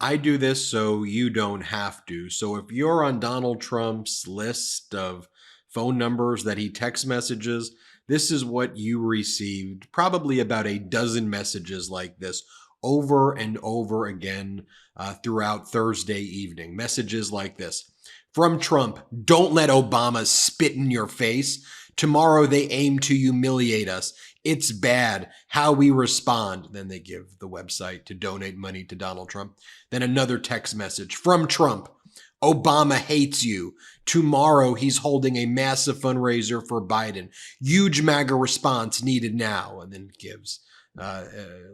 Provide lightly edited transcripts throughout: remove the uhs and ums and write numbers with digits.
I do this so you don't have to. So if you're on Donald Trump's list of phone numbers that he text messages, this is what you received. Probably about a dozen messages like this over and over again throughout Thursday evening. Messages like this. From Trump, don't let Obama spit in your face. Tomorrow they aim to humiliate us. It's bad how we respond. Then they give the website to donate money to Donald Trump. Then another text message from Trump. Obama hates you. Tomorrow he's holding a massive fundraiser for Biden. Huge MAGA response needed now. And then gives a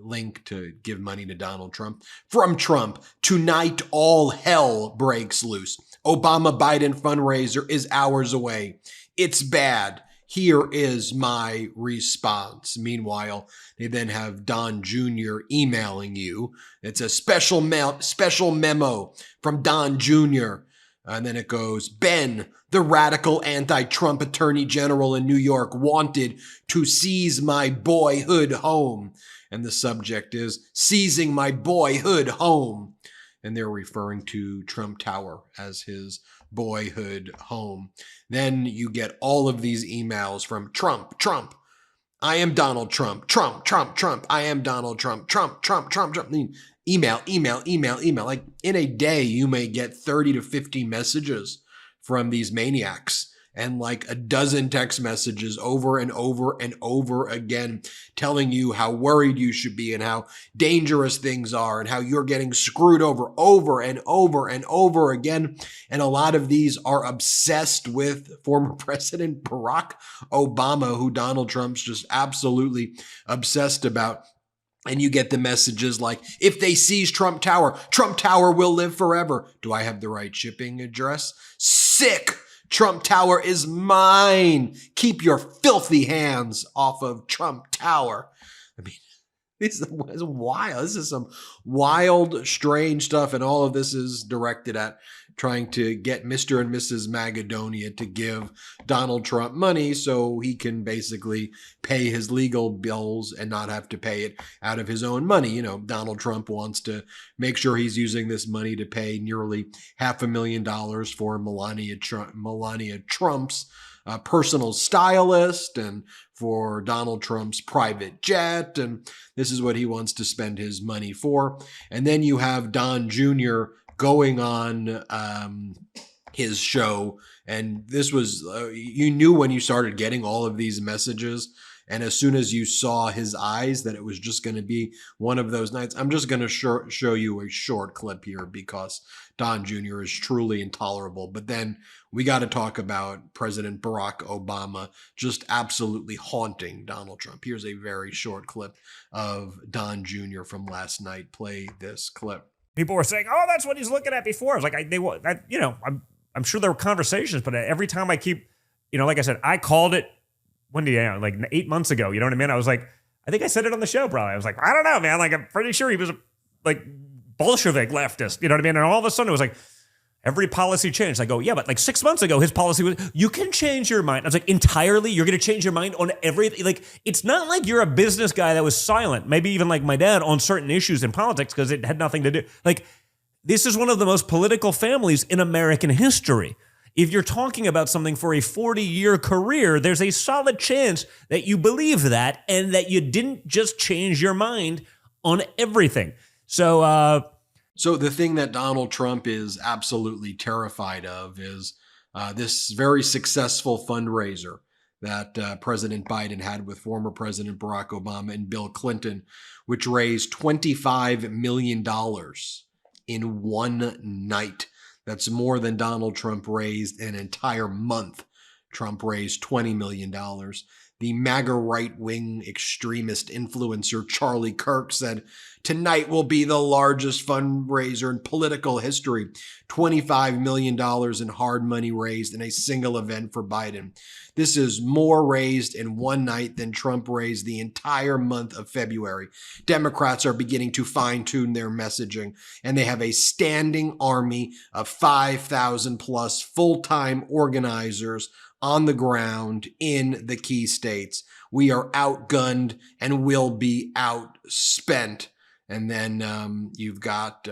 link to give money to Donald Trump. From Trump, tonight all hell breaks loose. Obama Biden fundraiser is hours away. It's bad. Here is my response. Meanwhile, they then have Don Jr. emailing you. It's a special memo from Don Jr. And then it goes, Ben, the radical anti-Trump attorney general in New York, wanted to seize my boyhood home. And the subject is seizing my boyhood home. And they're referring to Trump Tower as his boyhood home. Then you get all of these emails from Trump, I am Donald Trump, Trump, I am Donald Trump, Trump. I mean, email. Like in a day, you may get 30 to 50 messages from these maniacs and like a dozen text messages over and over and over again, telling you how worried you should be and how dangerous things are and how you're getting screwed over and over again. And a lot of these are obsessed with former President Barack Obama, who Donald Trump's just absolutely obsessed about. And you get the messages like, if they seize Trump Tower will live forever. Do I have the right shipping address? Sick. Trump Tower is mine. Keep your filthy hands off of Trump Tower. I mean, this is wild. This is some wild, strange stuff. And all of this is directed at trying to get Mr. and Mrs. Magadonia to give Donald Trump money so he can basically pay his legal bills and not have to pay it out of his own money. You know, Donald Trump wants to make sure he's using this money to pay nearly $500,000 for Melania Trump's personal stylist and for Donald Trump's private jet. And this is what he wants to spend his money for. And then you have Don Jr. going on his show. And this was, you knew when you started getting all of these messages. And as soon as you saw his eyes that it was just going to be one of those nights. I'm just going to show you a short clip here because Don Jr. is truly intolerable. But then we got to talk about President Barack Obama just absolutely haunting Donald Trump. Here's a very short clip of Don Jr. from last night. Play this clip. People were saying, "Oh, that's what he's looking at before." I was like, I'm sure there were conversations, but every time I keep, like I said, I called it. When did I, like 8 months ago? You know what I mean? I was like, I think I said it on the show, probably. I was like, I don't know, man. Like, I'm pretty sure he was like Bolshevik leftist. You know what I mean? And all of a sudden, it was like every policy changed. I go, yeah, but like 6 months ago, his policy was, you can change your mind. I was like, entirely? You're going to change your mind on everything? Like, it's not like you're a business guy that was silent, maybe even like my dad, on certain issues in politics because it had nothing to do. Like, this is one of the most political families in American history. If you're talking about something for a 40-year career, there's a solid chance that you believe that and that you didn't just change your mind on everything. So the thing that Donald Trump is absolutely terrified of is this very successful fundraiser that President Biden had with former President Barack Obama and Bill Clinton, which raised $25 million in one night. That's more than Donald Trump raised an entire month. Trump raised $20 million. The MAGA right-wing extremist influencer Charlie Kirk said, tonight will be the largest fundraiser in political history. $25 million in hard money raised in a single event for Biden. This is more raised in one night than Trump raised the entire month of February. Democrats are beginning to fine-tune their messaging, and they have a standing army of 5,000 plus full-time organizers on the ground in the key states. We are outgunned and will be outspent. And then you've got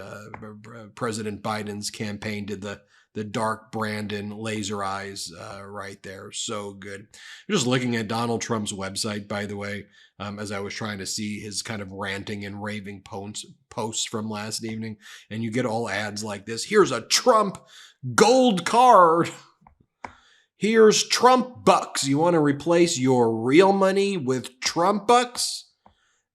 President Biden's campaign did the dark Brandon laser eyes right there. So good. Just looking at Donald Trump's website, by the way, as I was trying to see his kind of ranting and raving posts from last evening, and you get all ads like this. Here's a Trump gold card. Here's Trump bucks. You want to replace your real money with Trump bucks?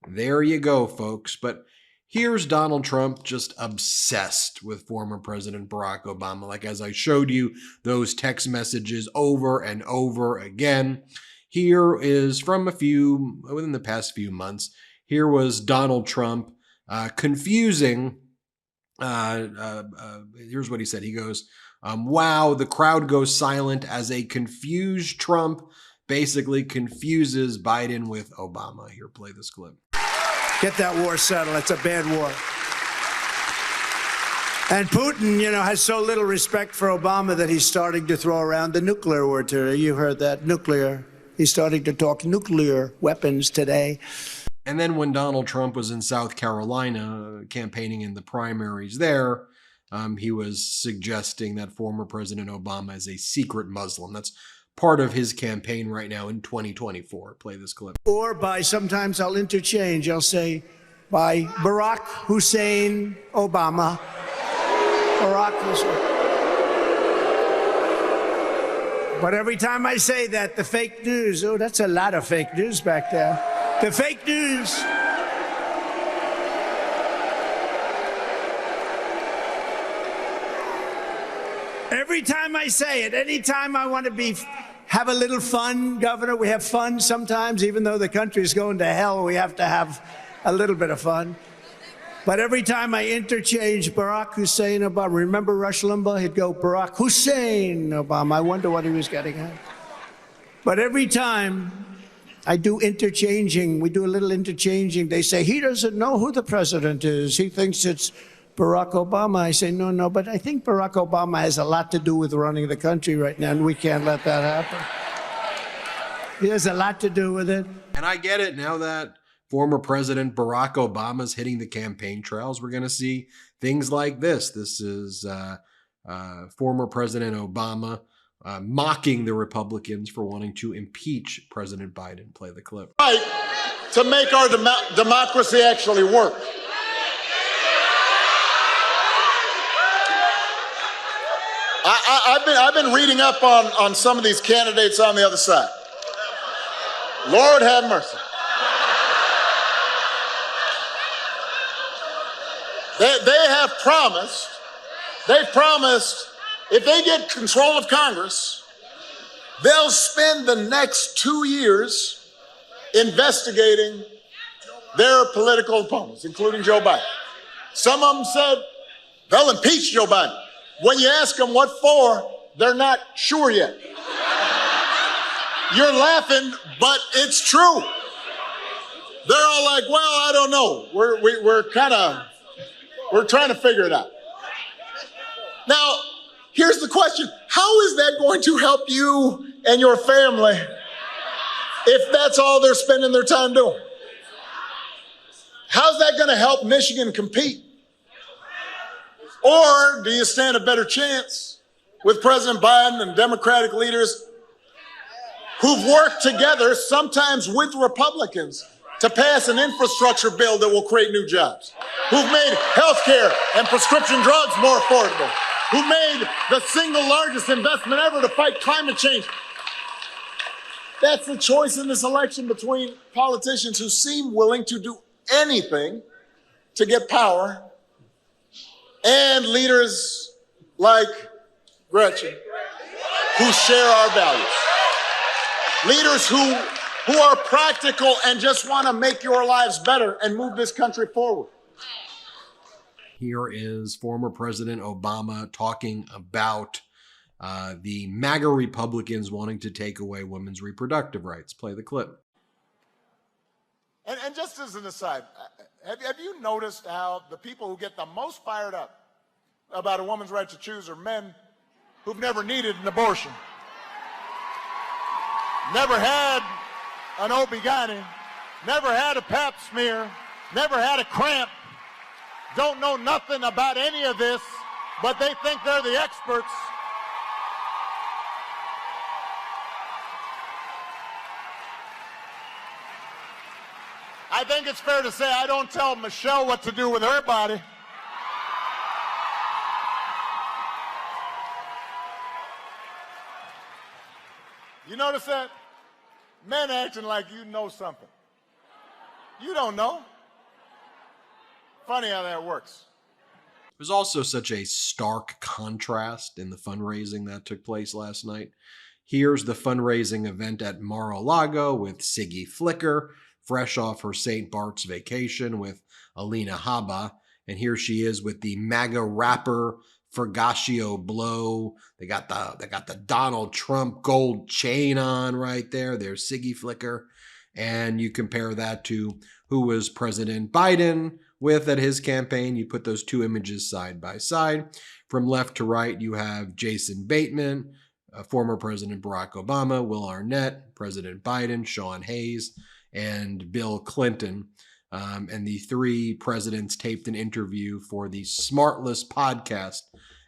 There you go, folks. But here's Donald Trump just obsessed with former President Barack Obama. Like, as I showed you those text messages over and over again. Here is from within the past few months. Here was Donald Trump confusing. Here's what he said. He goes, wow, the crowd goes silent as a confused Trump basically confuses Biden with Obama. Here, play this clip. Get that war settled. It's a bad war. And Putin, has so little respect for Obama that he's starting to throw around the nuclear word today. You heard that, nuclear. He's starting to talk nuclear weapons today. And then when Donald Trump was in South Carolina campaigning in the primaries there, he was suggesting that former President Obama is a secret Muslim. That's part of his campaign right now in 2024. Play this clip. Or sometimes I'll interchange. I'll say by Barack Hussein Obama. Barack Hussein. But every time I say that, the fake news, that's a lot of fake news back there. The fake news. Every time I say it, anytime I want to have a little fun, Governor, we have fun sometimes, even though the country is going to hell, we have to have a little bit of fun. But every time I interchange Barack Hussein Obama, remember Rush Limbaugh? He'd go, Barack Hussein Obama. I wonder what he was getting at. But every time I do interchanging, we do a little interchanging, they say, he doesn't know who the president is. He thinks it's Barack Obama. I say, no, but I think Barack Obama has a lot to do with running the country right now, and we can't let that happen. He has a lot to do with it. And I get it now that former President Barack Obama's hitting the campaign trails. We're going to see things like this. This is former President Obama mocking the Republicans for wanting to impeach President Biden. Play the clip. Right to make our democracy actually work. I've been reading up on some of these candidates on the other side. Lord have mercy. They've promised if they get control of Congress, they'll spend the next 2 years investigating their political opponents, including Joe Biden. Some of them said they'll impeach Joe Biden. When you ask them what for, they're not sure yet. You're laughing, but it's true. They're all like, well, I don't know. We're trying to figure it out. Now, here's the question. How is that going to help you and your family if that's all they're spending their time doing? How's that going to help Michigan compete? Or do you stand a better chance with President Biden and Democratic leaders who've worked together, sometimes with Republicans, to pass an infrastructure bill that will create new jobs, who've made health care and prescription drugs more affordable, who made the single largest investment ever to fight climate change? That's the choice in this election between politicians who seem willing to do anything to get power and leaders like Gretchen who share our values. Leaders who are practical and just want to make your lives better and move this country forward. Here is former President Obama talking about the MAGA Republicans wanting to take away women's reproductive rights. Play the clip. And just as an aside, have you noticed how the people who get the most fired up about a woman's right to choose are men who've never needed an abortion, never had an OB-GYN, never had a pap smear, never had a cramp, don't know nothing about any of this, but they think they're the experts. I think it's fair to say I don't tell Michelle what to do with her body. You notice that? Men acting like you know something. You don't know. Funny how that works. There's also such a stark contrast in the fundraising that took place last night. Here's the fundraising event at Mar-a-Lago with Siggy Flicker, fresh off her St. Bart's vacation with Alina Habba. And here she is with the MAGA rapper Fergaccio Blow. They got the Donald Trump gold chain on right there. There's Siggy Flicker. And you compare that to who was President Biden with at his campaign. You put those two images side by side. From left to right, you have Jason Bateman, former President Barack Obama, Will Arnett, President Biden, Sean Hayes, and Bill Clinton. And the three presidents taped an interview for the Smartless podcast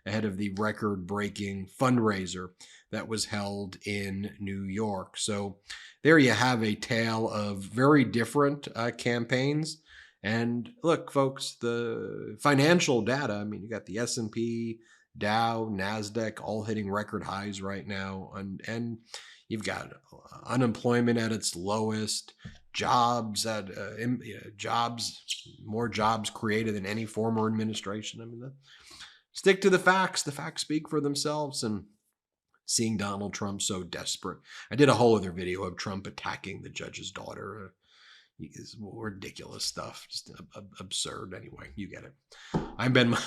ahead of the record-breaking fundraiser that was held in New York. So there you have a tale of very different campaigns. And look, folks, the financial data, I mean, you got the S&P, Dow, NASDAQ, all hitting record highs right now. And you've got unemployment at its lowest, more jobs created than any former administration. I mean, stick to the facts. The facts speak for themselves. And seeing Donald Trump so desperate. I did a whole other video of Trump attacking the judge's daughter. It's ridiculous stuff. Just absurd. Anyway, you get it. I'm Ben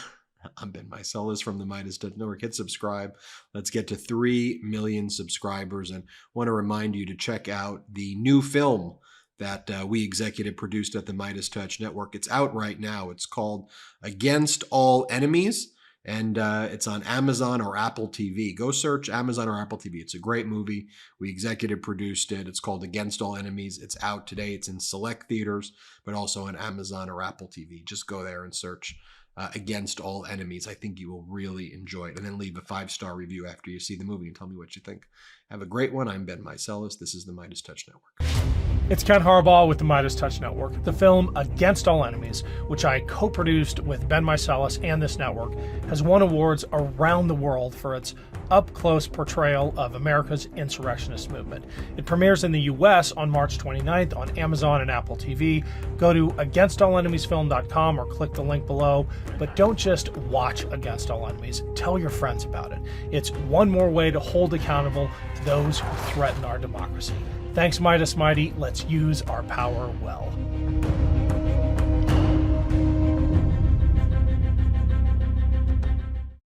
Meiselas from the MeidasTouch Network. Hit subscribe. Let's get to 3 million subscribers. And want to remind you to check out the new film that we executive produced at the MeidasTouch Network. It's out right now. It's called Against All Enemies. And it's on Amazon or Apple TV. Go search Amazon or Apple TV. It's a great movie. We executive produced it. It's called Against All Enemies. It's out today. It's in select theaters, but also on Amazon or Apple TV. Just go there and search Against All Enemies. I think you will really enjoy it. And then leave a 5-star review after you see the movie and tell me what you think. Have a great one. I'm Ben Meiselas. This is the MeidasTouch Network. It's Ken Harbaugh with the MeidasTouch Network. The film Against All Enemies, which I co-produced with Ben Meiselas and this network, has won awards around the world for its up-close portrayal of America's insurrectionist movement. It premieres in the U.S. on March 29th on Amazon and Apple TV. Go to againstalllenemiesfilm.com or click the link below. But don't just watch Against All Enemies. Tell your friends about it. It's one more way to hold accountable those who threaten our democracy. Thanks, Midas Mighty. Let's use our power well.